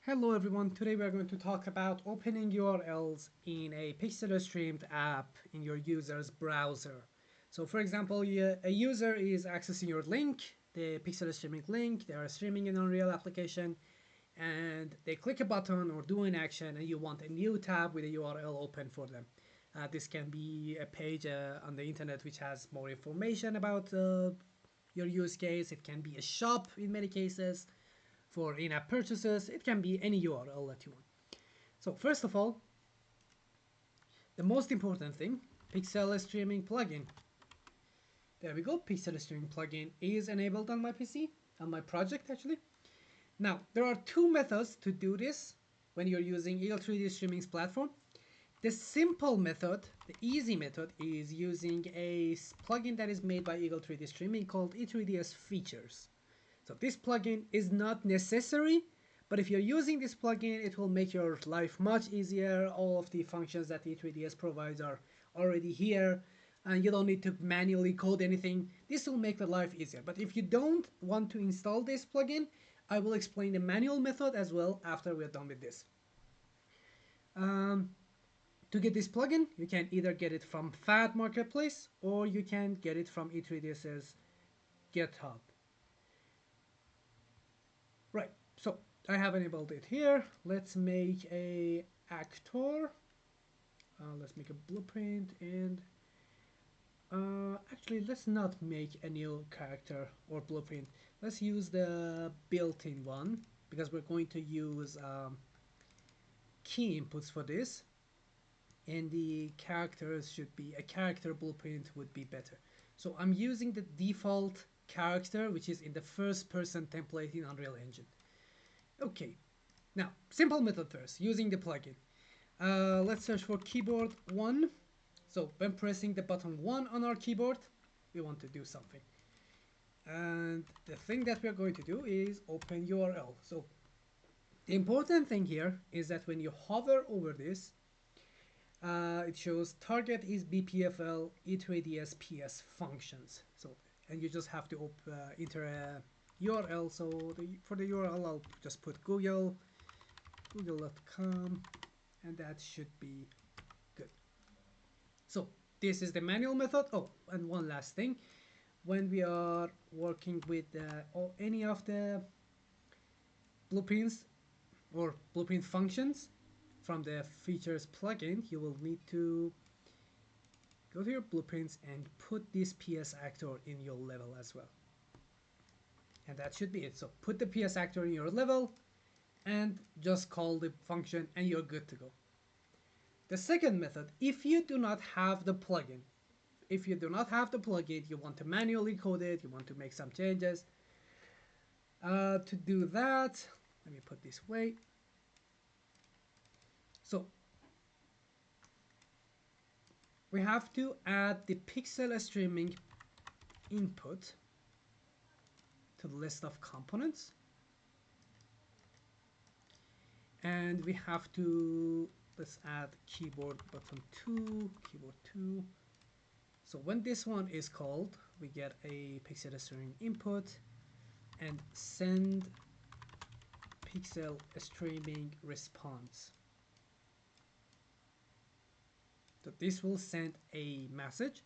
Hello everyone, today we are going to talk about opening URLs in a pixel streamed app in your user's browser. So for example, a user is accessing your link, the pixel streaming link, they are streaming an Unreal application, and they click a button or do an action and you want a new tab with a URL open for them. This can be a page on the internet which has more information about your use case. It can be a shop in many cases for in-app purchases. It can be any URL that you want. So first of all, the most important thing, Pixel Streaming plugin. There we go, Pixel Streaming plugin is enabled on my PC, on my project actually. Now, there are two methods to do this when you're using Eagle 3D Streaming's platform. The simple method, the easy method, is using a plugin that is made by Eagle 3D Streaming called E3DS Features. So this plugin is not necessary, but if you're using this plugin, it will make your life much easier. All of the functions that E3DS provides are already here, and you don't need to manually code anything. This will make the life easier. But if you don't want to install this plugin, I will explain the manual method as well after we're done with this. Um, to get this plugin, you can either get it from FAT Marketplace or you can get it from E3DS's GitHub. Right, so I have enabled it here. Let's make a actor. Let's make a blueprint and actually let's not make a new character or blueprint. Let's use the built-in one because we're going to use key inputs for this, and the characters should be a character blueprint would be better. So I'm using the default character which is in the first person template in Unreal Engine. Okay, now simple method first using the plugin. Let's search for keyboard 1. So when pressing the button 1 on our keyboard, we want to do something. And the thing that we are going to do is open URL. So the important thing here is that when you hover over this, it shows target is BPFL E3DS PS functions. So, and you just have to enter a URL. So for the URL, I'll just put google.com, and that should be good. So this is the manual method. Oh, and one last thing. When we are working with any of the blueprints or blueprint functions from the features plugin, you will need to go to your blueprints and put this PS actor in your level as well. And that should be it. So put the PS actor in your level and just call the function and you're good to go. The second method, if you do not have the plugin, you want to manually code it, you want to make some changes. To do that, let me put this way. So we have to add the pixel streaming input to the list of components. And we have to, let's add keyboard button 2, keyboard 2. So when this one is called, we get a pixel streaming input and send pixel streaming response. So this will send a message.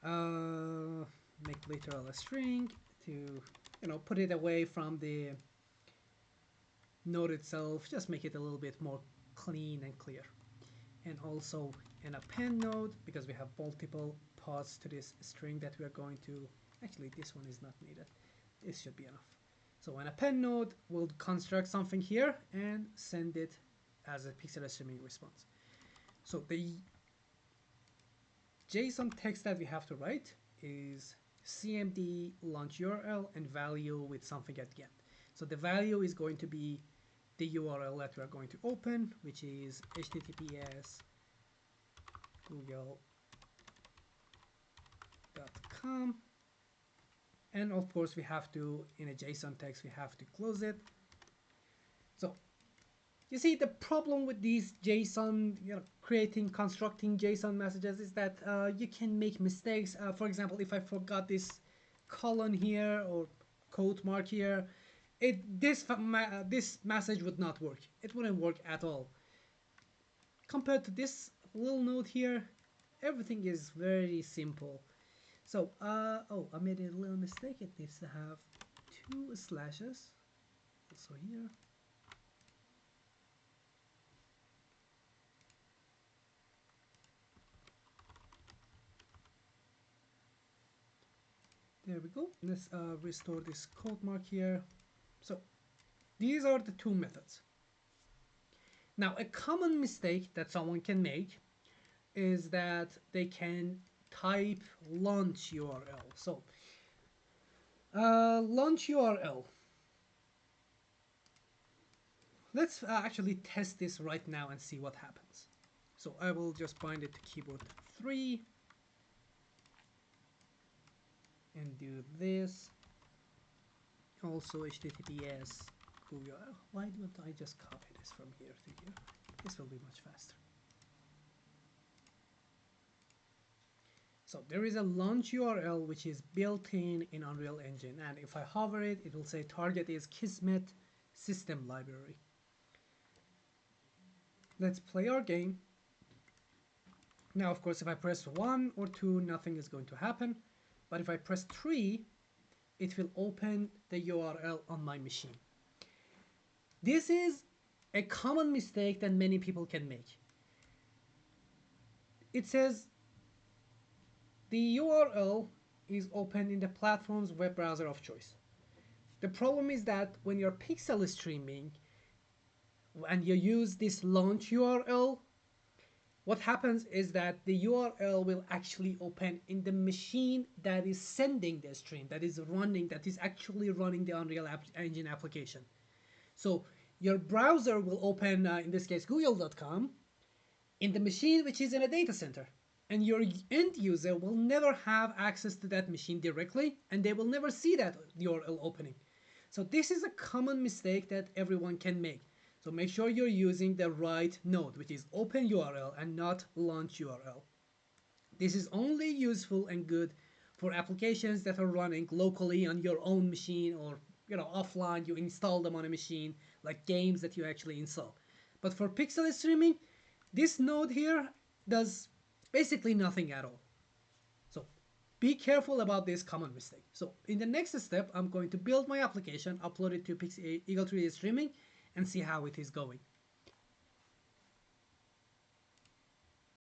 Make literal a string to, put it away from the node itself. Just make it a little bit more clean and clear. And also an append node, because we have multiple paths to this string that we are going to, actually this one is not needed. This should be enough. So an append node will construct something here and send it as a pixel streaming response. So the JSON text that we have to write is cmd launch URL and value with something at the end. So the value is going to be the URL that we are going to open, which is https google.com, and of course we have to, in a JSON text, we have to close it. So you see, the problem with these JSON, constructing JSON messages is that you can make mistakes. For example, if I forgot this colon here or quote mark here, this message would not work. It wouldn't work at all. Compared to this little node here, everything is very simple. So, oh, I made a little mistake. It needs to have two slashes. Also here. There we go. Let's restore this code mark here. So, these are the two methods. Now, a common mistake that someone can make is that they can type launch URL. So, launch URL. Let's actually test this right now and see what happens. So I will just bind it to keyboard 3 and do this. Also HTTPS Google. Why don't I just copy this from here to here? This will be much faster. So there is a launch URL which is built in Unreal Engine, and if I hover it, it will say target is Kismet system library. Let's play our game. Now, of course, if I press 1 or 2, nothing is going to happen. But if I press 3, it will open the URL on my machine. This is a common mistake that many people can make. It says the URL is open in the platform's web browser of choice. The problem is that when you're pixel streaming and you use this launch URL, what happens is that the URL will actually open in the machine that is sending the stream, that is actually running the Unreal Engine application. So your browser will open, in this case, google.com, in the machine which is in a data center. And your end user will never have access to that machine directly, and they will never see that URL opening. So this is a common mistake that everyone can make. So make sure you're using the right node, which is open URL and not launch URL. This is only useful and good for applications that are running locally on your own machine, or offline, you install them on a machine, like games that you actually install. But for pixel streaming, this node here does basically nothing at all. So be careful about this common mistake. So in the next step, I'm going to build my application, upload it to Eagle 3D Streaming, and see how it is going.